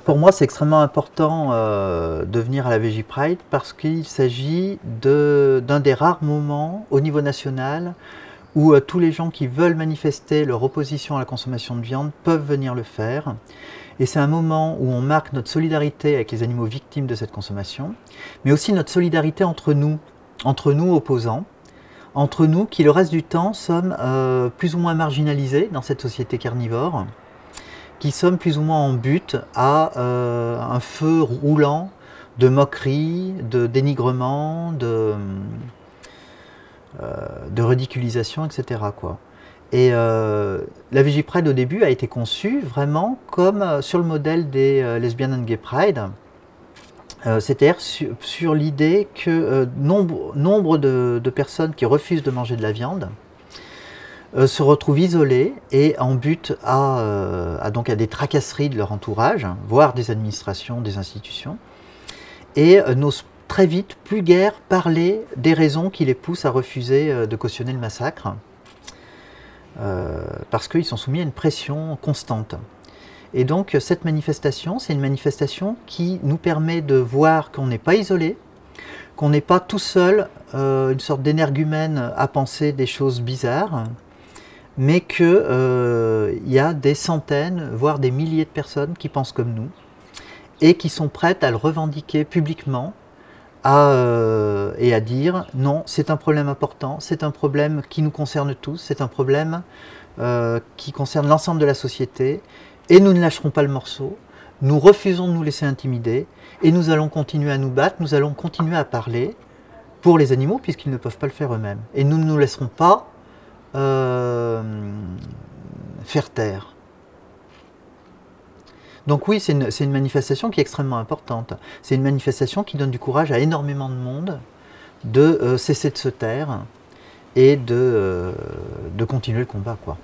Pour moi, c'est extrêmement important de venir à la VG Pride parce qu'il s'agit d'un des rares moments au niveau national où tous les gens qui veulent manifester leur opposition à la consommation de viande peuvent venir le faire. Et c'est un moment où on marque notre solidarité avec les animaux victimes de cette consommation, mais aussi notre solidarité entre nous opposants, entre nous qui le reste du temps sommes plus ou moins marginalisés dans cette société carnivore, qui sommes plus ou moins en butte à un feu roulant de moquerie, de dénigrement, de ridiculisation, etc., quoi. Et la VG Pride au début a été conçue vraiment comme sur le modèle des Lesbian and Gay Pride, c'est-à-dire sur l'idée que nombre de personnes qui refusent de manger de la viande se retrouvent isolées et en butte à des tracasseries de leur entourage, voire des administrations, des institutions, et n'osent très vite plus guère parler des raisons qui les poussent à refuser de cautionner le massacre, parce qu'ils sont soumis à une pression constante. Et donc cette manifestation, c'est une manifestation qui nous permet de voir qu'on n'est pas isolé, qu'on n'est pas tout seul, une sorte d'énergumène à penser des choses bizarres, mais qu'il y a des centaines, voire des milliers de personnes qui pensent comme nous, et qui sont prêtes à le revendiquer publiquement, et à dire non, c'est un problème important, c'est un problème qui nous concerne tous, c'est un problème qui concerne l'ensemble de la société, et nous ne lâcherons pas le morceau, nous refusons de nous laisser intimider, et nous allons continuer à nous battre, nous allons continuer à parler pour les animaux, puisqu'ils ne peuvent pas le faire eux-mêmes. Et nous ne nous laisserons pas faire taire. Donc oui, c'est une manifestation qui est extrêmement importante. C'est une manifestation qui donne du courage à énormément de monde de cesser de se taire et de continuer le combat, quoi.